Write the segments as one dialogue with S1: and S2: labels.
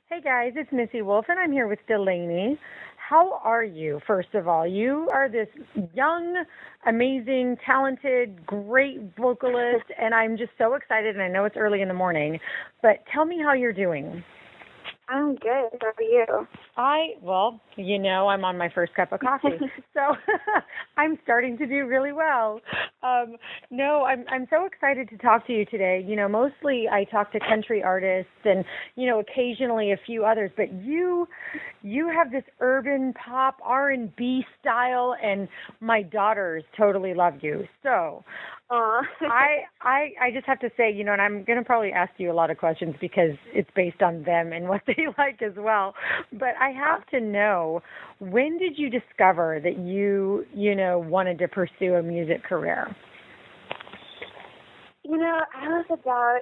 S1: Hey guys, it's Missy Wolf, and I'm here with Delaney. How are you, first of all? You are this young, amazing, talented, great vocalist, and I'm just so excited, and I know it's early in the morning, but tell me how you're doing.
S2: I'm good. How are you?
S1: I'm on my first cup of coffee, so I'm starting to do really well. No, I'm so excited to talk to you today. Mostly I talk to country artists and occasionally a few others, but you have this urban pop R&B style, and my daughters totally love you. So I just have to say, and I'm going to probably ask you a lot of questions because it's based on them and what they like as well. But I have to know, when did you discover that you wanted to pursue a music career?
S2: I was about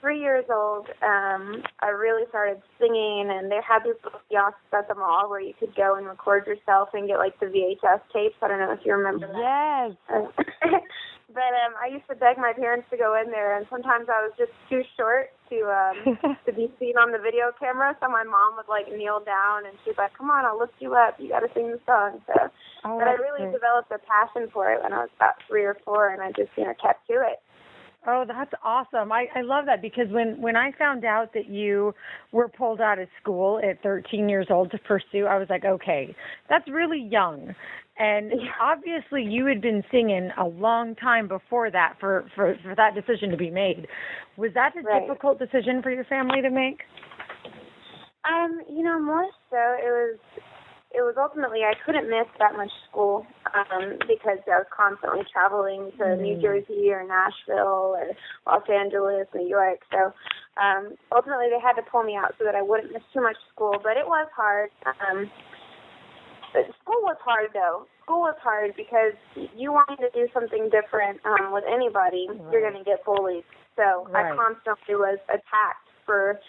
S2: 3 years old. I really started singing, and they had these little kiosks at the mall where you could go and record yourself and get like the VHS tapes. I don't know if you remember that.
S1: Yes.
S2: But I used to beg my parents to go in there, and sometimes I was just too short to be seen on the video camera. So my mom would like kneel down, and she's like, "Come on, I'll lift you up. You got to sing the song." So, but I really developed a passion for it when I was about 3 or 4, and I just kept to it.
S1: Oh, that's awesome. I love that because when I found out that you were pulled out of school at 13 years old to pursue, I was like, okay, that's really young. And obviously you had been singing a long time before that for that decision to be made. Was that a difficult decision for your family to make?
S2: More so it was ultimately I couldn't miss that much school because I was constantly traveling to New Jersey or Nashville or Los Angeles, New York. So ultimately they had to pull me out so that I wouldn't miss too much school. But it was hard. School was hard, though. School was hard because you wanted to do something different with anybody, you're going to get bullied. So I constantly was attacked for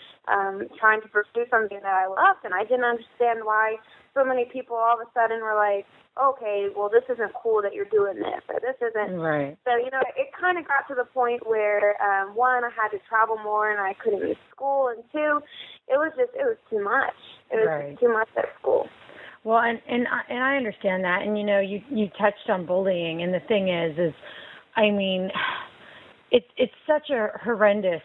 S2: trying to pursue something that I loved, and I didn't understand why so many people all of a sudden were like, okay, well, this isn't cool that you're doing this, or this isn't.
S1: Right.
S2: So, it kind of got to the point where, one, I had to travel more and I couldn't miss school, and two, it was too much. It was just too much at school.
S1: Well, and I understand that, and you touched on bullying, and the thing is I mean, it's such a horrendous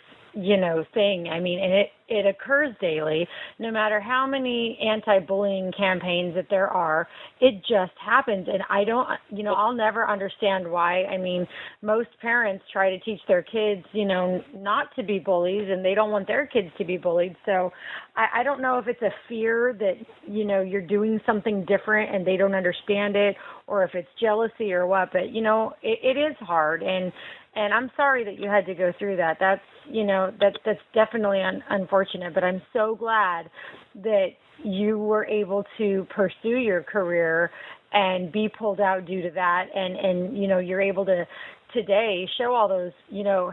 S1: thing. I mean, and it occurs daily. No matter how many anti-bullying campaigns that there are, it just happens. And I don't, I'll never understand why. I mean, most parents try to teach their kids, not to be bullies, and they don't want their kids to be bullied. So I don't know if it's a fear that, you're doing something different and they don't understand it, or if it's jealousy or what. But, it is hard. And I'm sorry that you had to go through that. That's definitely unfortunate. But I'm so glad that you were able to pursue your career and be pulled out due to that. And you're able to today show all those,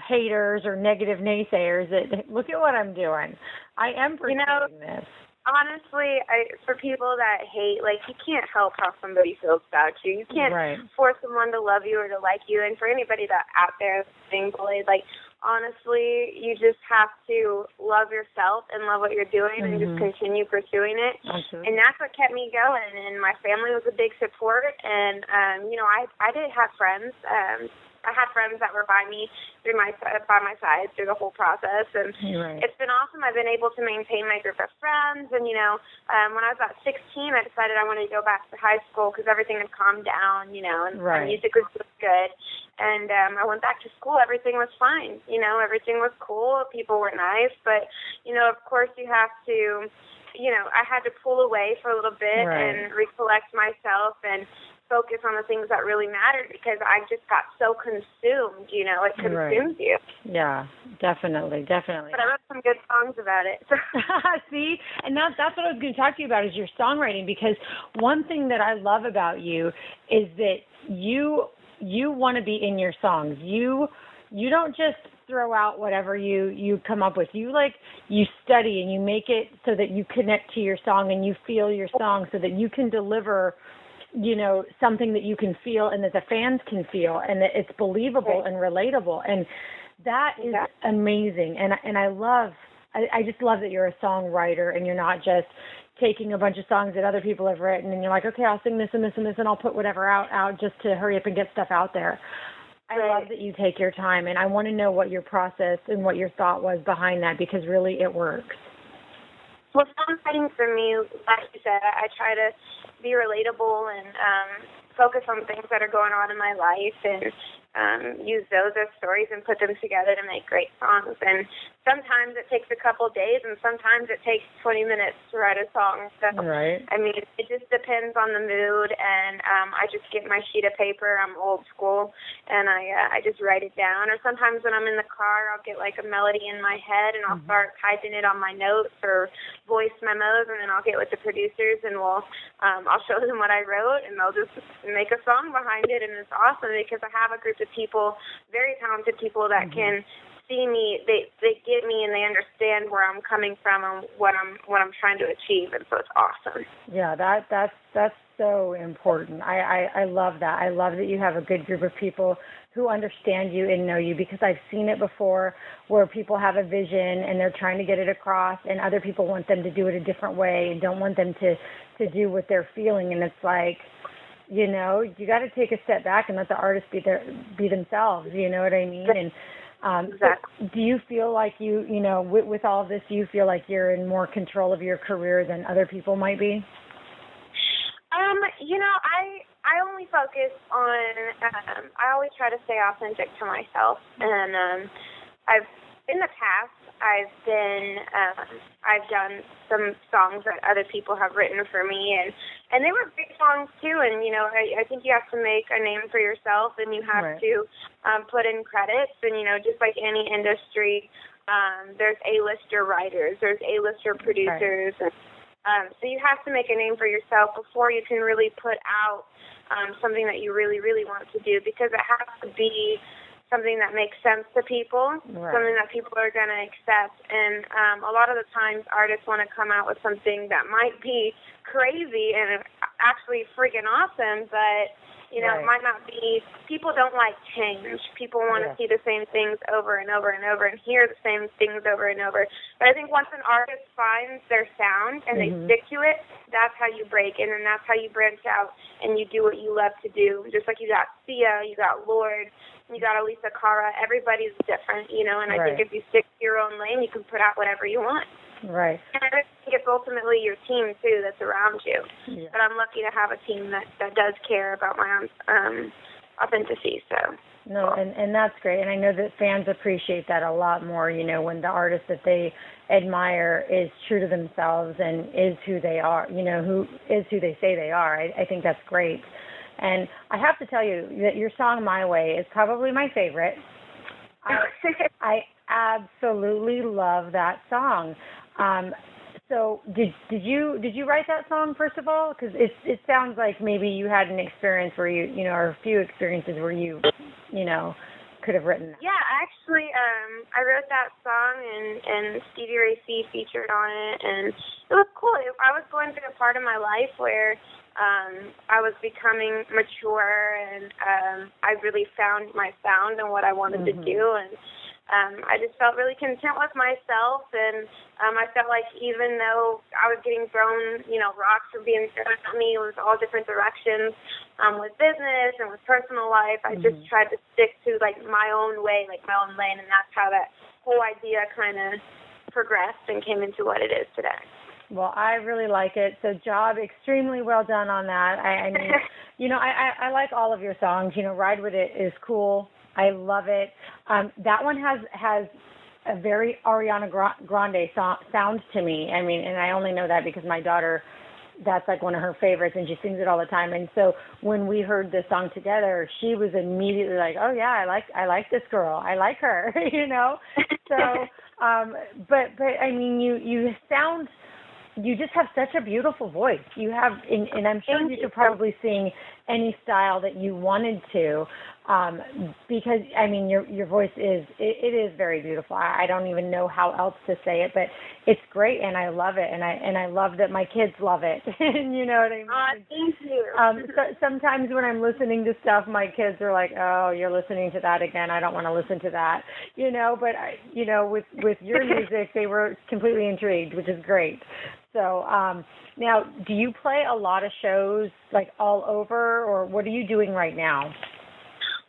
S1: haters or negative naysayers that look at what I'm doing. I am pursuing this.
S2: Honestly, for people that hate, you can't help how somebody feels about you. You can't force someone to love you or to like you. And for anybody that out there being bullied, honestly, you just have to love yourself and love what you're doing and just continue pursuing it.
S1: Absolutely.
S2: And that's what kept me going. And my family was a big support. And, I did have friends. I had friends that were by my side through the whole process, and it's been awesome. I've been able to maintain my group of friends, and when I was about 16, I decided I wanted to go back to high school because everything had calmed down, and my music was good. And I went back to school. Everything was fine. Everything was cool. People were nice, but of course you have to. I had to pull away for a little bit and recollect myself and focus on the things that really mattered because I just got so consumed, it consumes you.
S1: Yeah, definitely.
S2: But I wrote some good songs about it.
S1: See, and that's what I was going to talk to you about is your songwriting, because one thing that I love about you is that you want to be in your songs. You don't just throw out whatever you come up with. You study and you make it so that you connect to your song and you feel your song so that you can deliver something that you can feel and that the fans can feel and that it's believable and relatable. And that is amazing. And I love I just love that you're a songwriter and you're not just taking a bunch of songs that other people have written and you're like, okay, I'll sing this and this and this and I'll put whatever out just to hurry up and get stuff out there. I love that you take your time, and I want to know what your process and what your thought was behind that, because really it works.
S2: Well, songwriting for me, like you said, I try to be relatable and focus on things that are going on in my life and use those as stories and put them together to make great songs. And sometimes it takes a couple days, and sometimes it takes 20 minutes to write a song. So,
S1: right.
S2: I mean, it just depends on the mood, and I just get my sheet of paper. I'm old school, and I just write it down. Or sometimes when I'm in the car, I'll get like a melody in my head, and I'll start typing it on my notes or voice memos, and then I'll get with the producers, and I'll show them what I wrote, and they'll just make a song behind it. And it's awesome because I have a group of people, very talented people that can see me, they get me, and they understand where I'm coming from and what I'm trying to achieve, and so it's awesome.
S1: Yeah, that's so important. I love that. I love that you have a good group of people who understand you and know you, because I've seen it before where people have a vision and they're trying to get it across, and other people want them to do it a different way and don't want them to do what they're feeling, and it's like, you know, you got to take a step back and let the artist be themselves. You know what I mean? And
S2: exactly.
S1: So do you feel like you know, with all of this, do you feel like you're in more control of your career than other people might be?
S2: You know, I only focus on. I always try to stay authentic to myself, and in the past, I've done some songs that other people have written for me, and they were big songs too. And you know, I think you have to make a name for yourself, and you have to put in credits. And you know, just like any industry, there's A-lister writers, there's A-lister producers, and so you have to make a name for yourself before you can really put out something that you really, really want to do, because it has to be something that makes sense to people, something that people are going to accept. And a lot of the times artists want to come out with something that might be crazy and actually freaking awesome, but, you know, it might not be. People don't like change. People want to see the same things over and over and over and hear the same things over and over. But I think once an artist finds their sound and they stick to it, that's how you break in, and that's how you branch out and you do what you love to do. Just like you got Sia, you got Lord, you got Elisa Cara. Everybody's different, you know, and I think if you stick to your own lane, you can put out whatever you want.
S1: Right.
S2: And I think it's ultimately your team, too, that's around you. Yeah. But I'm lucky to have a team that does care about my own authenticity. So.
S1: No, and that's great. And I know that fans appreciate that a lot more, you know, when the artist that they admire is true to themselves and is who they are, you know, who is who they say they are. I think that's great. And I have to tell you that your song "My Way" is probably my favorite. I absolutely love that song. So did you write that song, first of all? Because it sounds like maybe you had an experience where you know, or a few experiences where you know, could have written that.
S2: Yeah, actually, I wrote that song and Stevie Ray C featured on it, and it was cool. I was going through a part of my life where I was becoming mature, and I really found my sound and what I wanted to do, and I just felt really content with myself, and I felt like even though I was getting thrown, you know, rocks were being thrown at me, it was all different directions with business and with personal life, I just tried to stick to, like, my own way, like my own lane, and that's how that whole idea kind of progressed and came into what it is today.
S1: Well, I really like it. So, job extremely well done on that. I mean, you know, I like all of your songs. You know, Ride With It is cool. I love it. That one has a very Ariana Grande sound to me. I mean, and I only know that because my daughter, that's like one of her favorites, and she sings it all the time. And so when we heard this song together, she was immediately like, "Oh yeah, I like this girl. I like her." You know. So, but I mean, you just have such a beautiful voice. You have, and I'm sure you could probably sing any style that you wanted to. because I mean your voice is it is very beautiful. I don't even know how else to say it, but it's great and I love it, and I love that my kids love it. And you know what I mean?
S2: Thank you.
S1: So, sometimes when I'm listening to stuff, my kids are like, "Oh, you're listening to that again. I don't want to listen to that." You know, but with your music, they were completely intrigued, which is great. So now, do you play a lot of shows like all over, or what are you doing right now?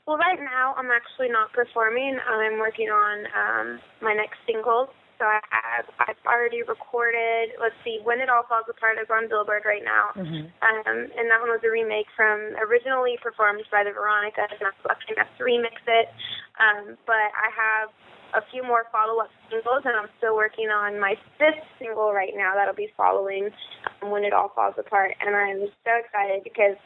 S2: Well, right now I'm actually not performing. I'm working on my next single. So I've already recorded. Let's see, When It All Falls Apart is on Billboard right now, and that one was a remake from originally performed by the Veronicas, and I'm lucky enough to remix it. But I have a few more follow-up singles, and I'm still working on my 5th single right now that'll be following When It All Falls Apart, and I'm so excited because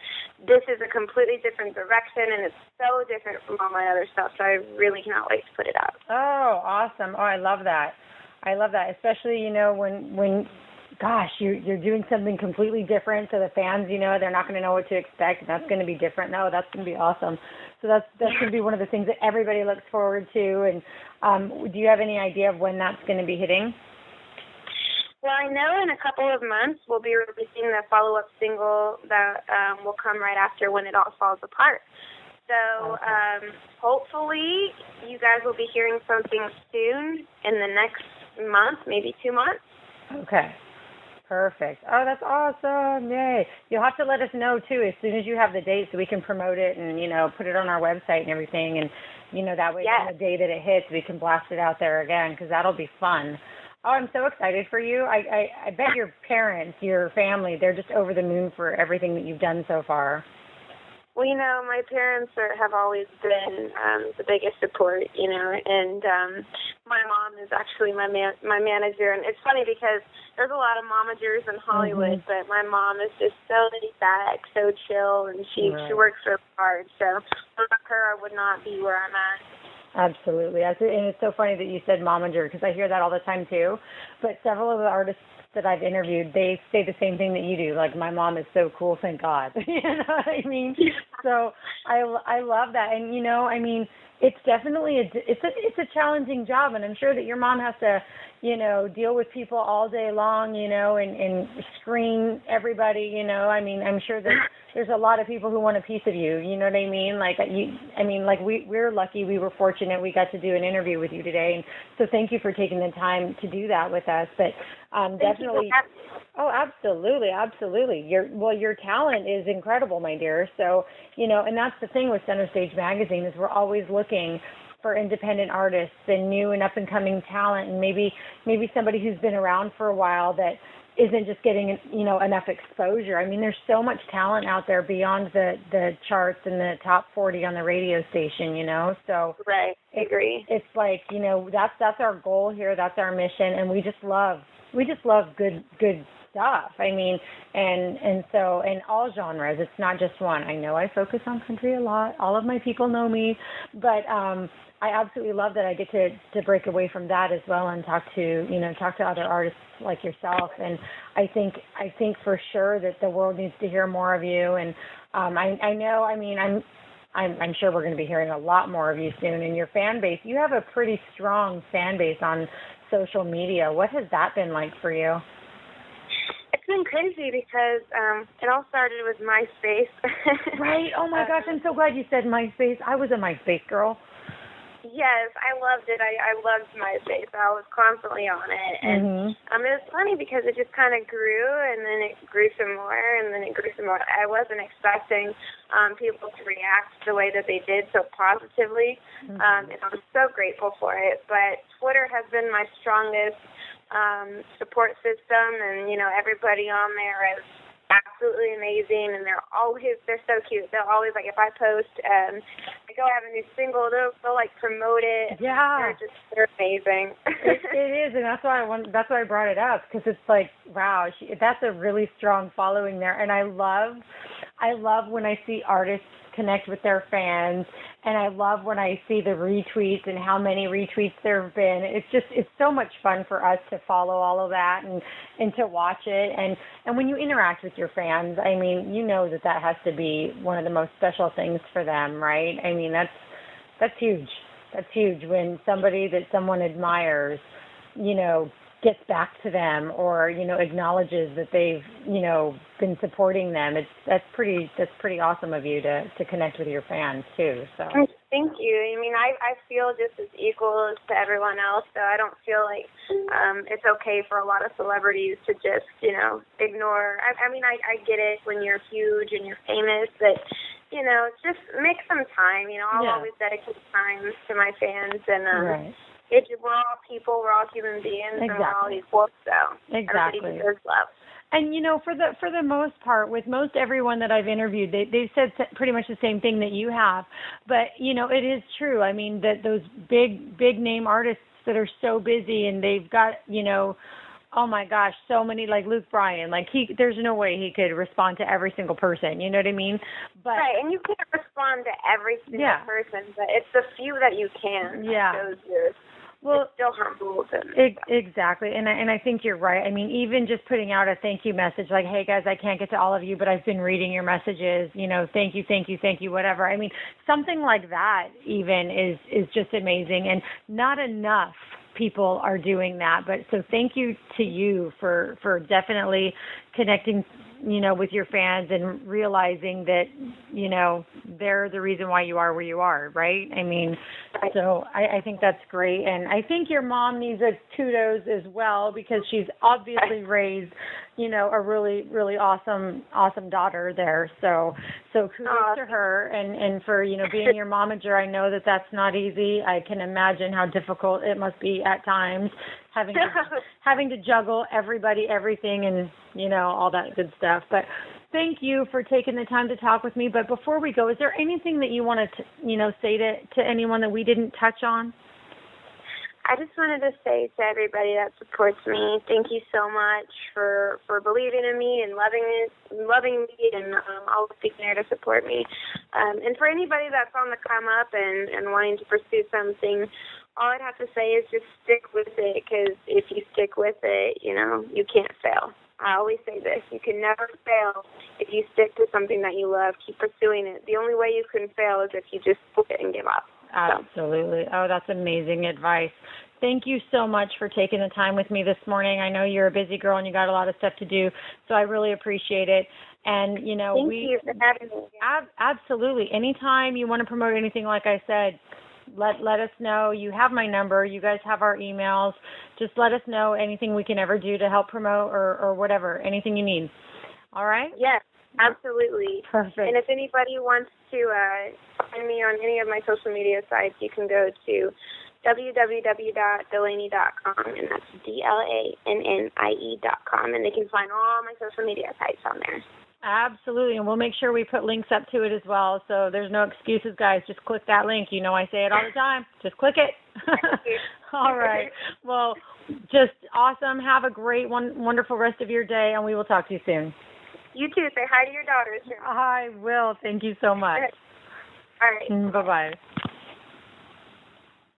S2: this is a completely different direction, and it's so different from all my other stuff, so I really cannot wait to put it out.
S1: Oh, awesome. Oh, I love that. I love that, especially, when gosh, you're doing something completely different, so the fans, they're not going to know what to expect, and that's going to be different. No, that's going to be awesome. So that's going to be one of the things that everybody looks forward to. And do you have any idea of when that's going to be hitting?
S2: Well, I know in a couple of months we'll be releasing the follow-up single that will come right after When It All Falls Apart. So hopefully you guys will be hearing something soon in the next month, maybe 2 months.
S1: Okay. Perfect. Oh, that's awesome. Yay. You'll have to let us know, too, as soon as you have the date so we can promote it and, put it on our website and everything. And, that way on the day that it hits, we can blast it out there again because that'll be fun. Oh, I'm so excited for you. I bet your parents, your family, they're just over the moon for everything that you've done so far.
S2: Well, my parents have always been the biggest support, and my mom is actually my manager. And it's funny because there's a lot of momagers in Hollywood, but my mom is just so laid back, so chill, and she works so hard. So without her, I would not be where I'm at.
S1: Absolutely. And it's so funny that you said momager because I hear that all the time, too. But several of the artists that I've interviewed, they say the same thing that you do. Like, my mom is so cool, thank God. You know what I mean? So I love that. And, it's definitely it's a challenging job, and I'm sure that your mom has to, deal with people all day long, and screen everybody, I'm sure that there's a lot of people who want a piece of you, you know what I mean? We're lucky, we were fortunate we got to do an interview with you today, and so thank you for taking the time to do that with us. But definitely, oh, absolutely. Your talent is incredible, my dear. So, and that's the thing with Center Stage Magazine is we're always looking for independent artists and new and up and coming talent, and maybe somebody who's been around for a while that isn't just getting enough exposure. There's so much talent out there beyond the charts and the top 40 on the radio station. So
S2: right, I agree.
S1: It's like that's our goal here. That's our mission, and we just love good stuff. And so in all genres, it's not just one. I know I focus on country a lot. All of my people know me, but I absolutely love that I get to break away from that as well and talk to other artists like yourself. And I think for sure that the world needs to hear more of you. And I know. I'm sure we're going to be hearing a lot more of you soon. And your fan base, you have a pretty strong fan base on social media. What has that been like for you?
S2: It's been crazy because it all started with MySpace.
S1: Right. Oh my gosh, I'm so glad you said MySpace. I was a MySpace girl.
S2: Yes, I loved it. I loved MySpace. I was constantly on it. And it was funny because it just kind of grew, and then it grew some more, and then it grew some more. I wasn't expecting people to react the way that they did so positively, and I'm so grateful for it. But Twitter has been my strongest support system, and, everybody on there is absolutely amazing, and they're so cute. They'll always, if I post, I go have a new single, they'll promote it.
S1: Yeah.
S2: They're amazing.
S1: It is, and that's why I brought it up, because it's like, wow, that's a really strong following there. And I love I love when I see artists connect with their fans, and I love when I see the retweets and how many retweets there have been. It's so much fun for us to follow all of that and to watch it. And when you interact with your fans, I mean, you know that has to be one of the most special things for them, right? I mean, that's huge. That's huge when somebody that someone admires, gets back to them or, acknowledges that they've, been supporting them. That's pretty awesome of you to connect with your fans too. So
S2: thank you. I mean, I feel just as equal as to everyone else, so I don't feel like it's okay for a lot of celebrities to just, ignore. I mean, I get it when you're huge and you're famous, but just make some time. I'll always dedicate time to my fans, and
S1: right.
S2: We're all people, we're all human beings,
S1: exactly.
S2: and we're all equal, so
S1: exactly.
S2: everybody deserves love.
S1: And for the most part, with most everyone that I've interviewed, they've said pretty much the same thing that you have. But it is true. I mean, that those big name artists that are so busy and they've got oh my gosh, so many, like Luke Bryan, like there's no way he could respond to every single person, you know what I mean? But
S2: right, and you can't respond to every single person, but it's the few that you can. Those years. Well, it's still humble.
S1: Exactly, and I think you're right. I mean, even just putting out a thank you message, like, hey guys, I can't get to all of you, but I've been reading your messages. Thank you, whatever. I mean, something like that even is just amazing, and not enough people are doing that. But so thank you to you for definitely connecting, with your fans and realizing that, they're the reason why you are where you are, right? I mean, so I think that's great. And I think your mom needs a kudos as well, because she's obviously raised, a really, really awesome daughter there. So kudos to her and for, being your momager. I know that that's not easy. I can imagine how difficult it must be at times having to juggle everybody, everything, and, all that good stuff. But thank you for taking the time to talk with me. But before we go, is there anything that you want to, say to anyone that we didn't touch on?
S2: I just wanted to say to everybody that supports me, thank you so much for believing in me and loving me, and always being there to support me. And for anybody that's on the come up and wanting to pursue something, all I'd have to say is just stick with it, because if you stick with it, you can't fail. I always say this: you can never fail if you stick to something that you love. Keep pursuing it. The only way you can fail is if you just quit and give up.
S1: Absolutely. Oh, that's amazing advice. Thank you so much for taking the time with me this morning. I know you're a busy girl and you got a lot of stuff to do, so I really appreciate it. And,
S2: thank you for having me.
S1: Absolutely. Anytime you want to promote anything, like I said, let us know. You have my number. You guys have our emails. Just let us know anything we can ever do to help promote or whatever, anything you need. All right?
S2: Yes, absolutely.
S1: Perfect.
S2: And if anybody wants to find me on any of my social media sites, you can go to www.delaney.com, and that's DLANNIE.com, and they can find all my social media sites on there.
S1: Absolutely, and we'll make sure we put links up to it as well, so there's no excuses, guys. Just click that link. I say it all the time. Just click it. All right. Well, just awesome. Have a great, wonderful rest of your day, and we will talk to you soon.
S2: You too. Say hi to your daughters.
S1: I will. Thank you so much.
S2: All right.
S1: Bye-bye.